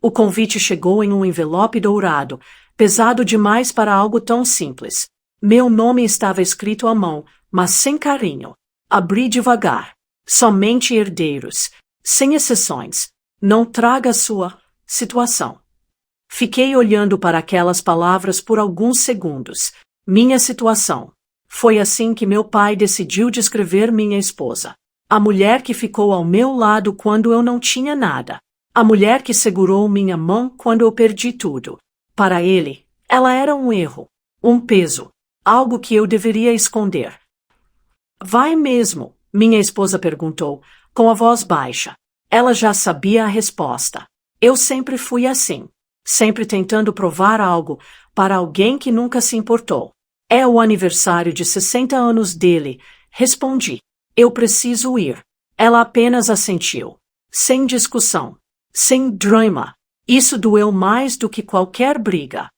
O convite chegou em um envelope dourado, pesado demais para algo tão simples. Meu nome estava escrito à mão, mas sem carinho. Abri devagar. Somente herdeiros. Sem exceções. Não traga sua situação. Fiquei olhando para aquelas palavras por alguns segundos. Minha situação. Foi assim que meu pai decidiu descrever minha esposa. A mulher que ficou ao meu lado quando eu não tinha nada. A mulher que segurou minha mão quando eu perdi tudo. Para ele, ela era um erro. Um peso. Algo que eu deveria esconder. Vai mesmo? Minha esposa perguntou, com a voz baixa. Ela já sabia a resposta. Eu sempre fui assim. Sempre tentando provar algo para alguém que nunca se importou. É o aniversário de 60 anos dele, respondi. Eu preciso ir. Ela apenas assentiu. Sem discussão. Sem drama. Isso doeu mais do que qualquer briga.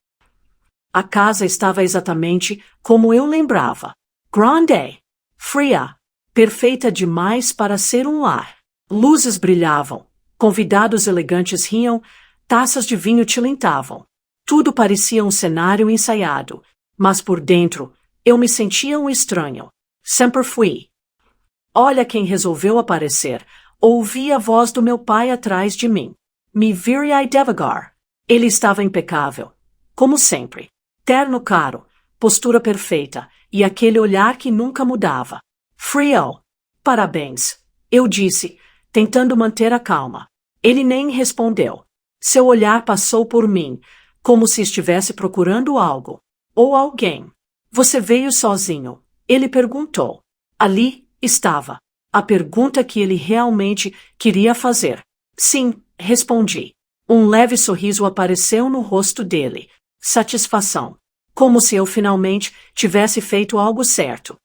A casa estava exatamente como eu lembrava. Grande. Fria. Perfeita demais para ser um lar. Luzes brilhavam. Convidados elegantes riam. Taças de vinho tilintavam. Tudo parecia um cenário ensaiado. Mas por dentro, eu me sentia um estranho. Sempre fui. Olha quem resolveu aparecer. Ouvi a voz do meu pai atrás de mim. Me virei devagar. Ele estava impecável. Como sempre. Terno caro, postura perfeita e aquele olhar que nunca mudava. Frio. Parabéns. Eu disse, tentando manter a calma. Ele nem respondeu. Seu olhar passou por mim, como se estivesse procurando algo. Ou alguém. Você veio sozinho? Ele perguntou. Ali estava. A pergunta que ele realmente queria fazer. Sim, respondi. Um leve sorriso apareceu no rosto dele. Satisfação. Como se eu finalmente tivesse feito algo certo.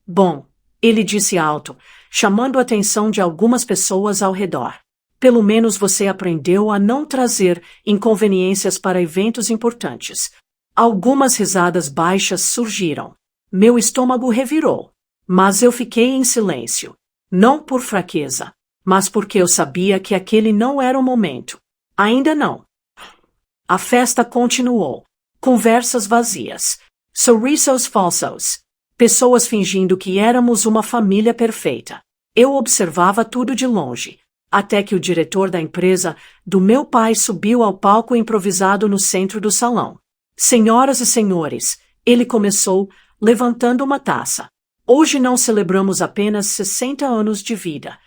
Bom, ele disse alto, chamando a atenção de algumas pessoas ao redor. Pelo menos você aprendeu a não trazer inconveniências para eventos importantes. Algumas risadas baixas surgiram. Meu estômago revirou. Mas eu fiquei em silêncio. Não por fraqueza, mas porque eu sabia que aquele não era o momento. Ainda não. A festa continuou. Conversas vazias. Sorrisos falsos. Pessoas fingindo que éramos uma família perfeita. Eu observava tudo de longe. Até que o diretor da empresa do meu pai subiu ao palco improvisado no centro do salão. Senhoras e senhores, ele começou, levantando uma taça. Hoje não celebramos apenas 60 anos de vida.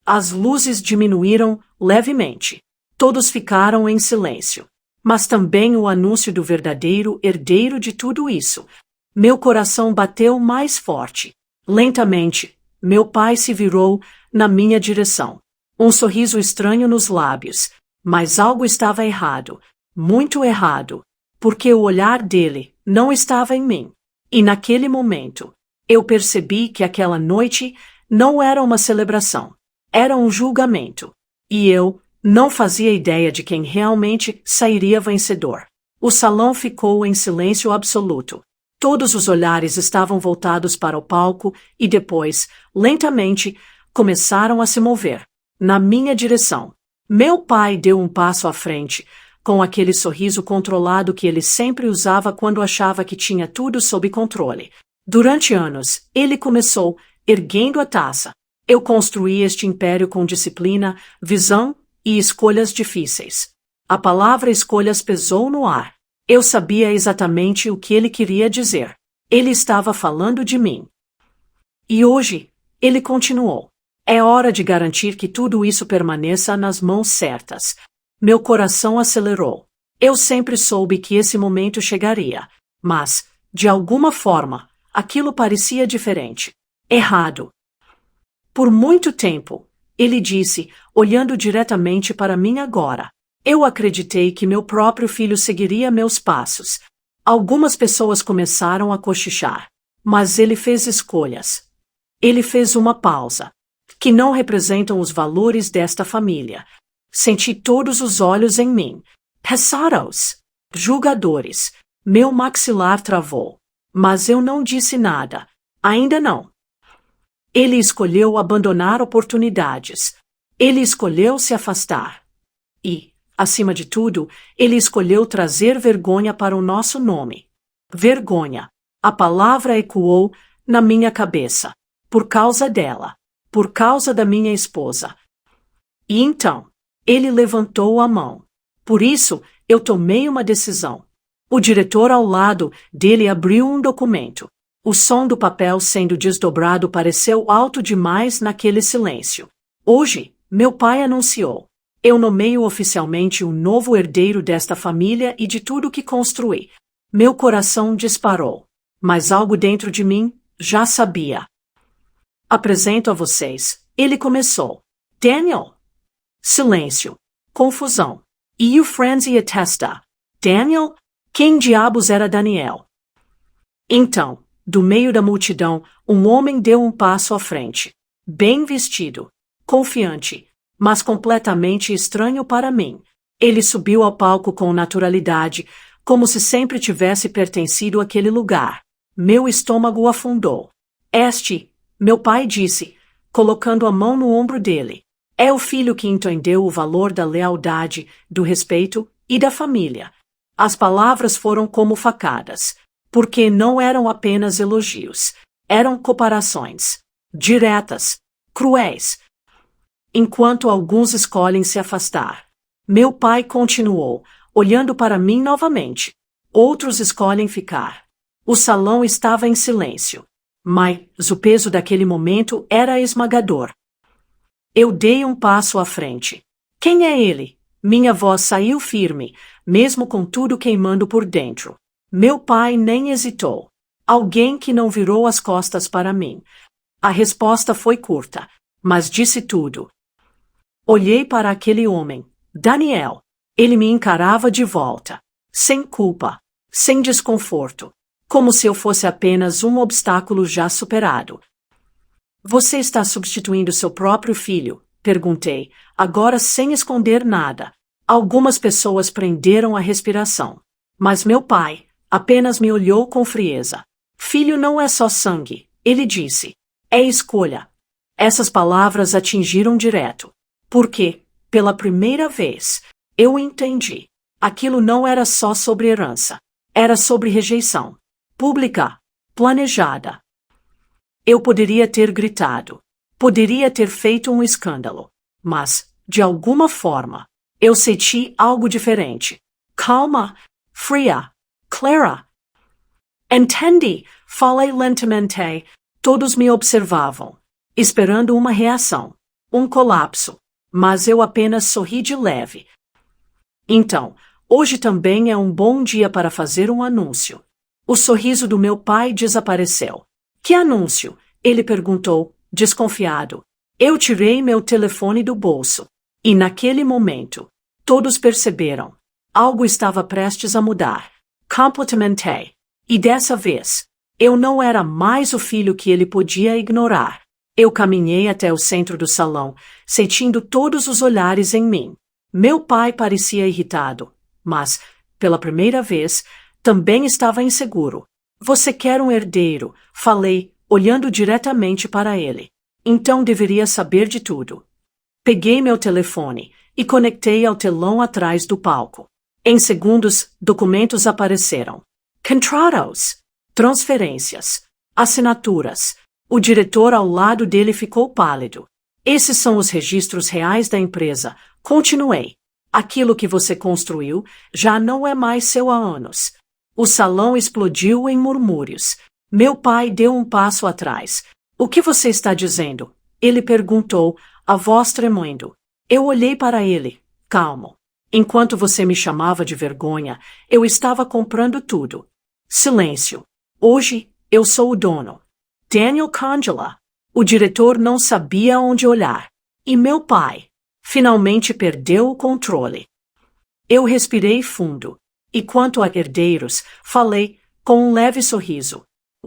As luzes diminuíram levemente. Todos ficaram em silêncio. Mas também o anúncio do verdadeiro herdeiro de tudo isso. Meu coração bateu mais forte. Lentamente, meu pai se virou na minha direção. Um sorriso estranho nos lábios, mas algo estava errado, muito errado, porque o olhar dele não estava em mim. E naquele momento, eu percebi que aquela noite não era uma celebração, era um julgamento. E eu não fazia ideia de quem realmente sairia vencedor. O salão ficou em silêncio absoluto. Todos os olhares estavam voltados para o palco e depois, lentamente, começaram a se mover. Na minha direção. Meu pai deu um passo à frente, com aquele sorriso controlado que ele sempre usava quando achava que tinha tudo sob controle. Durante anos, ele começou, erguendo a taça. Eu construí este império com disciplina, visão e escolhas difíceis. A palavra escolhas pesou no ar. Eu sabia exatamente o que ele queria dizer. Ele estava falando de mim. E hoje, ele continuou. É hora de garantir que tudo isso permaneça nas mãos certas. Meu coração acelerou. Eu sempre soube que esse momento chegaria, mas, de alguma forma, aquilo parecia diferente. Errado. Por muito tempo, ele disse, olhando diretamente para mim agora. Eu acreditei que meu próprio filho seguiria meus passos. Algumas pessoas começaram a cochichar, mas ele fez escolhas. Ele fez uma pausa. Que não representam os valores desta família. Senti todos os olhos em mim. Pesados. Julgadores. Meu maxilar travou. Mas eu não disse nada. Ainda não. Ele escolheu abandonar oportunidades. Ele escolheu se afastar. E, Acima de tudo, ele escolheu trazer vergonha para o nosso nome. Vergonha. A palavra ecoou na minha cabeça. Por causa dela. Por causa da minha esposa. E então, ele levantou a mão. Por isso, eu tomei uma decisão. O diretor ao lado dele abriu um documento. O som do papel sendo desdobrado pareceu alto demais naquele silêncio. Hoje, meu pai anunciou. Eu nomeio oficialmente o novo herdeiro desta família e de tudo que construí. Meu coração disparou. Mas algo dentro de mim já sabia. Apresento a vocês. Ele começou. Daniel. Silêncio. Confusão. E o frenzy atesta. Daniel? Quem diabos era Daniel? Então, do meio da multidão, um homem deu um passo à frente. Bem vestido. Confiante. Mas completamente estranho para mim. Ele subiu ao palco com naturalidade, como se sempre tivesse pertencido àquele lugar. Meu estômago afundou. Meu pai disse, colocando a mão no ombro dele. É o filho que entendeu o valor da lealdade, do respeito e da família. As palavras foram como facadas, porque não eram apenas elogios, eram comparações. Diretas, cruéis. Enquanto alguns escolhem se afastar. Meu pai continuou, olhando para mim novamente. Outros escolhem ficar. O salão estava em silêncio. Mas o peso daquele momento era esmagador. Eu dei um passo à frente. Quem é ele? Minha voz saiu firme, mesmo com tudo queimando por dentro. Meu pai nem hesitou. Alguém que não virou as costas para mim. A resposta foi curta, mas disse tudo. Olhei para aquele homem, Daniel. Ele me encarava de volta, sem culpa, sem desconforto, como se eu fosse apenas um obstáculo já superado. Você está substituindo seu próprio filho? Perguntei, agora sem esconder nada. Algumas pessoas prenderam a respiração. Mas meu pai apenas me olhou com frieza. Filho não é só sangue, ele disse. É escolha. Essas palavras atingiram direto. Porque, pela primeira vez, eu entendi. Aquilo não era só sobre herança. Era sobre rejeição. Pública. Planejada. Eu poderia ter gritado. Poderia ter feito um escândalo. Mas, de alguma forma, eu senti algo diferente. Calma. Fria. Clara. Entendi. Falei lentamente. Todos me observavam, esperando uma reação. Um colapso. Mas eu apenas sorri de leve. Então, hoje também é um bom dia para fazer um anúncio. O sorriso do meu pai desapareceu. Que anúncio? Ele perguntou, desconfiado. Eu tirei meu telefone do bolso. E naquele momento, todos perceberam. Algo estava prestes a mudar. Completamente. E dessa vez, eu não era mais o filho que ele podia ignorar. Eu caminhei até o centro do salão, sentindo todos os olhares em mim. Meu pai parecia irritado, mas, pela primeira vez, também estava inseguro. Você quer um herdeiro, falei, olhando diretamente para ele. Então deveria saber de tudo. Peguei meu telefone e conectei ao telão atrás do palco. Em segundos, documentos apareceram. Contratos, transferências, assinaturas. O diretor ao lado dele ficou pálido. Esses são os registros reais da empresa. Continuei. Aquilo que você construiu já não é mais seu há anos. O salão explodiu em murmúrios. Meu pai deu um passo atrás. O que você está dizendo? Ele perguntou, a voz tremendo. Eu olhei para ele, calmo. Enquanto você me chamava de vergonha, eu estava comprando tudo. Silêncio. Hoje, eu sou o dono. Daniel Congela. O diretor não sabia onde olhar. E meu pai, finalmente perdeu o controle. Eu respirei fundo. E quanto a herdeiros, falei, com um leve sorriso.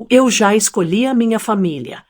Eu já escolhi a minha família.